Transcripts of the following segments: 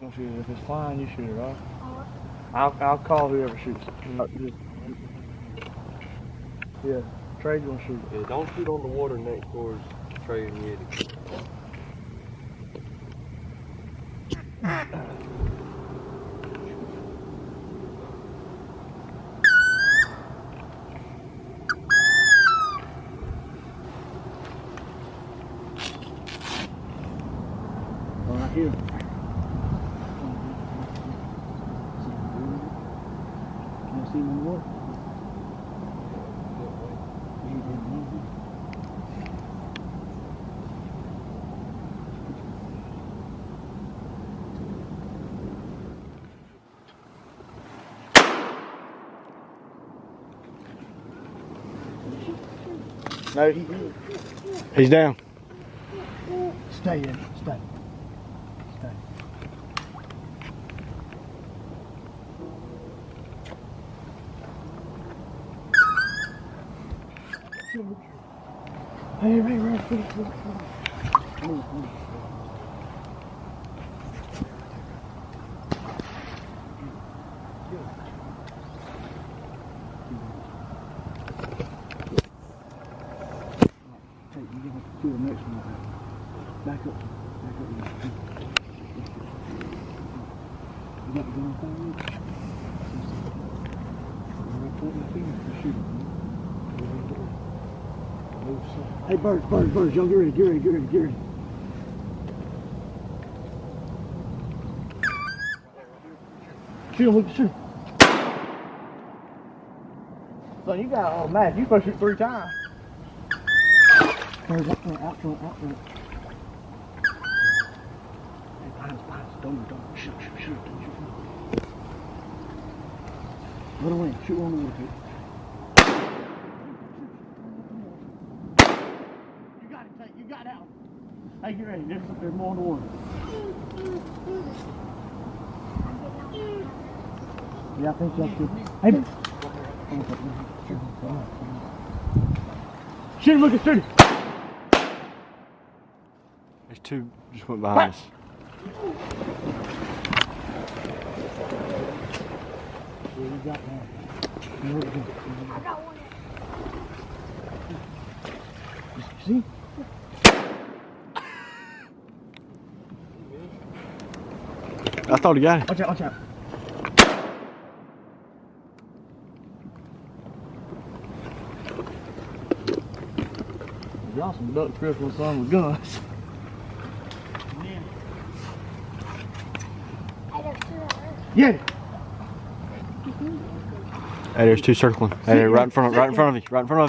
gonna shoot it. If it's flying, you shoot it, all right? I'll call whoever shoots it. Yeah, Trey's gonna shoot it. Yeah, don't shoot on the water next towards Trey and Yeti. Right here. Can I see him in the water? No, he's down. Stay in. Stay. Stay. Hey, move. To the next one. Back up. You got the gun on fire? Hey, birds, y'all get ready. Shoot him, shoot. So you got all mad. You supposed to shoot 3 times. Birds out front. Hey, behind us. Don't. Shoot. Don't shoot. Let him win. Shoot on the water, Pete. You got it, Tate. You got out. Hey, get ready. There's more in the water. Yeah, I think that's good. Hey, shoot him, Lucas, shoot him. There's 2 just went behind us. You got one. I got one. See? I thought he got it. Watch out. Y'all some duck Christmas son with guns. Yeah. Hey, there's 2 circling. Hey, right in front of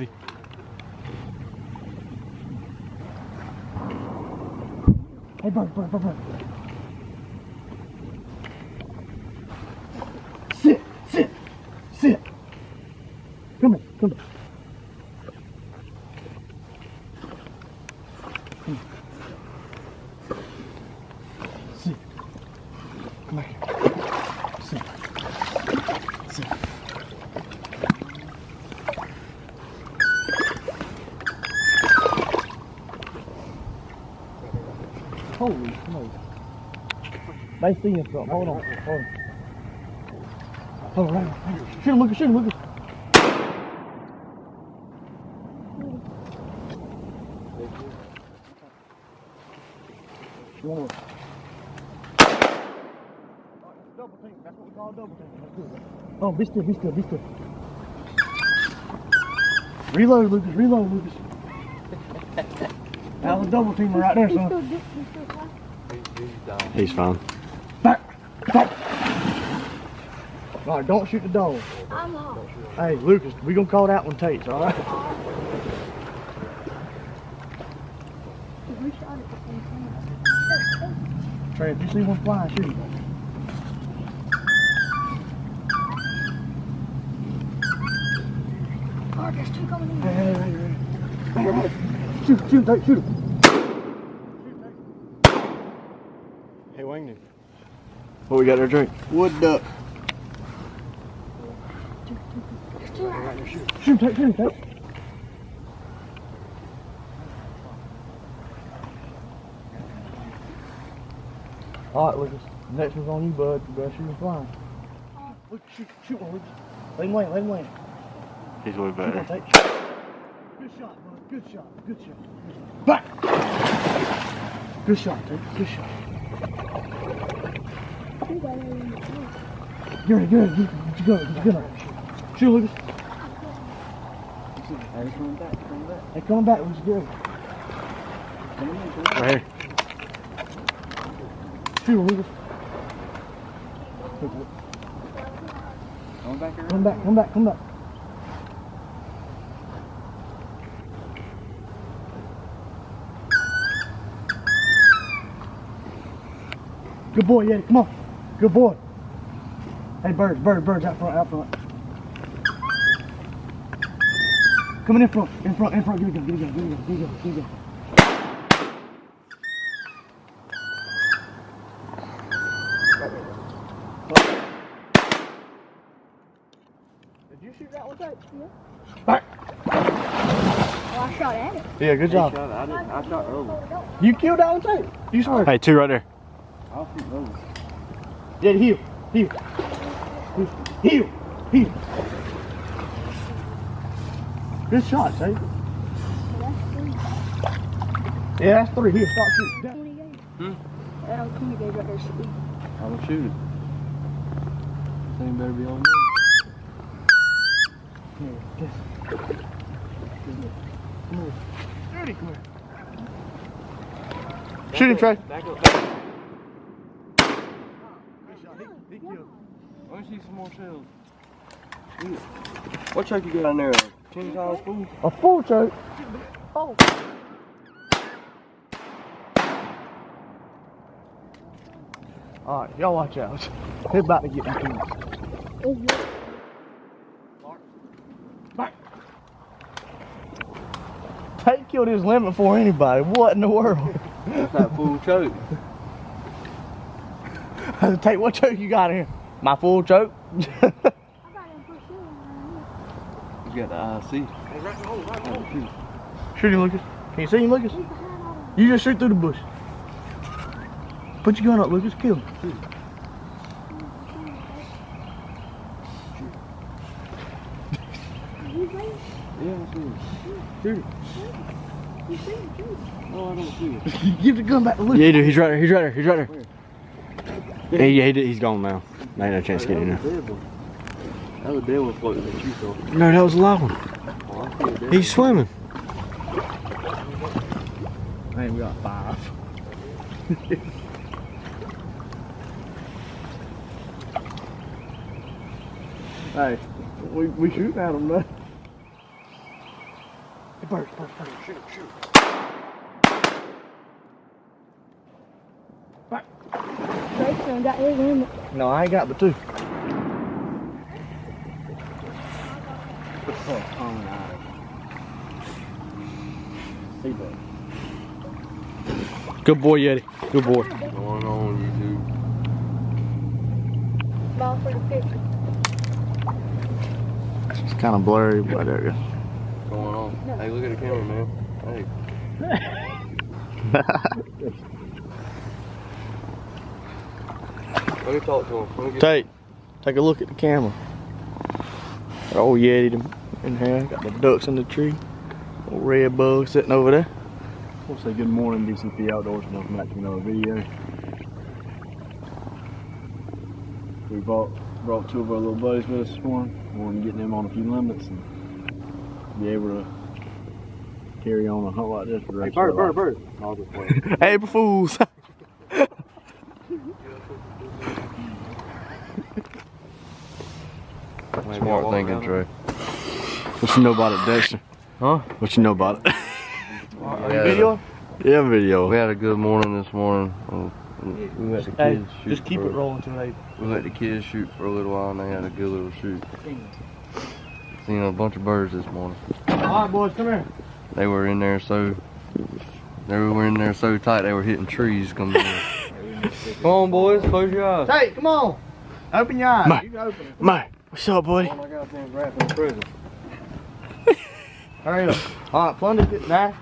you. Hey, bird. Sit. Come here. Sit. Come back here. Sit. Holy smokes. They see him something. Hold on. Shoot him, Lucas. One more. Double team. That's what we call double team. That's good. Oh, be still. Reload, Lucas. That was a double teamer right there, son. He's fine. Back. All right, don't shoot the dog. I'm off. Hey, Lucas, we gonna call that one Tate's, all right? We shot it at the same time. Trey, if you see one flying, shoot him. Oh, there's 2 coming in. Hey. Shoot him, Tate, shoot him. Hey, Wayne. What we got there, drink? Wood duck. Shoot him, Tate. All right, Lucas. Next one's on you, bud. You better shoot him flying. Look, shoot one, Lucas. Let him land, let him land. He's way better. Good shot, bud. Good shot, good shot. Back! Good shot, Tate. Good shot. Good, good. Get your gun. Shoot, Lucas. Hey, he's coming back, coming back. Hey, coming back, Lucas. Good. Right here. Shoot, Lucas. Coming back here. Come back, come back, come back. Good boy, Yeti, come on. Good boy. Hey, birds, out front. Coming in front. Give me a gun. Did you shoot that one, Tate? Yeah. Back. Oh, I shot at it. Yeah, good job. I shot early. You killed that one, Tate? You swear? Hey, 2 right there. I'll shoot those. Yeah, heel. Good shot, Tate. Yeah, that's 3. Here, stop shooting. 20 gauge. That was 20 gauge right there. Speed. I'm gonna shoot it. This thing better be on me. Shoot him, Trey. Back up. Let me see some more shells. What choke you got on there? 10 times full? A full choke. Oh. Alright, y'all watch out. They're about to get me keys. Oh, yeah. Back. Tate killed his limit for anybody. What in the world? What's that full choke? Tate, what choke you got in here? My full choke? I got him for sure. You got the IC. Shoot him, Lucas. Can you see him, Lucas? You just shoot through the bush. Put your gun up, Lucas. Kill him. Shoot him. Yeah, I see it. Shoot him. No, I don't see it. Give the gun back to Lucas. Yeah, dude, he's right there. Yeah, he's gone now. I ain't no chance to get in there. That was a dead one floating that you saw. No, that was a live one. Oh, I see it dead. He's swimming. Man, we got 5. Hey, we shooting at him, man. Hey, bird, shoot. Back. Drake's done got his limit. No, I ain't got but 2. Good boy, Yeti. Good boy. What's going on, YouTube? Ball for the picture. It's kind of blurry, but there you go. What's going on? Hey, look at the camera, man. Hey. Let me talk to him. Tate, take a look at the camera. Got old Yeti in here. Got the ducks in the tree. Old red bug sitting over there. We'll say good morning, DCP Outdoors, and welcome back to another video. We brought 2 of our little buddies with us this morning. We wanted to get them on a few limits and be able to carry on a hunt like this for the rest of our life. Bird. April Fools. Smart thinking, Trey. What you know about it, Dexter? Huh? What you know about it? Video? Yeah, video. We had a good morning this morning. We let the Hey, kids shoot. just keep it rolling till they. We let the kids shoot for a little while and they had a good little shoot. Seen a bunch of birds this morning. Alright, boys, come here. They were in there so tight they were hitting trees coming in. Come on, boys, close your eyes. Hey, come on. Open your eyes. Mate. You can open it. Mate, what's up, buddy? Oh my goddamn grabbing present. Hurry up. Alright, plunder.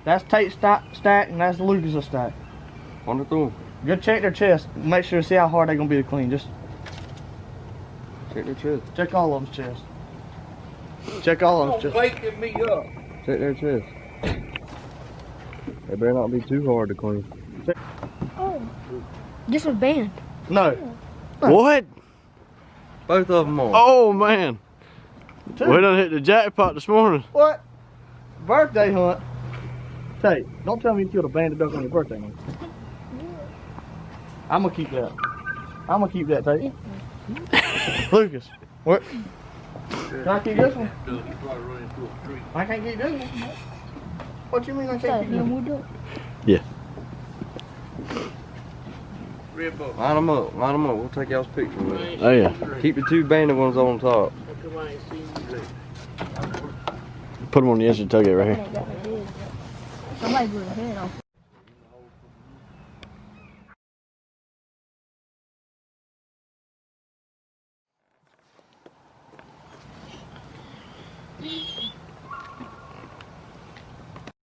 That's Tate's stack and that's Lucas' stack. Wander through them. Just check their chest. Make sure to see how hard they're gonna be to clean. Just Check their chest. check all of them's chest. Check all of them's chest. Waking me up. Check their chest. They better not be too hard to clean. Oh. This was banned. No. What? Both of them are. Oh man. Two. We done hit the jackpot this morning. What? Birthday hunt. Tate, don't tell me you killed a banded duck on your birthday hunt. I'm gonna keep that. I'm gonna keep that, Tate. Lucas, what? Can I keep this one? I can't keep this one. What you mean I can't keep this one? Line them up. Line them up. We'll take y'all's picture with it. Oh yeah. Keep the two banded ones on top. Put them on the edge of the tailgate right here. Somebody blew the head off.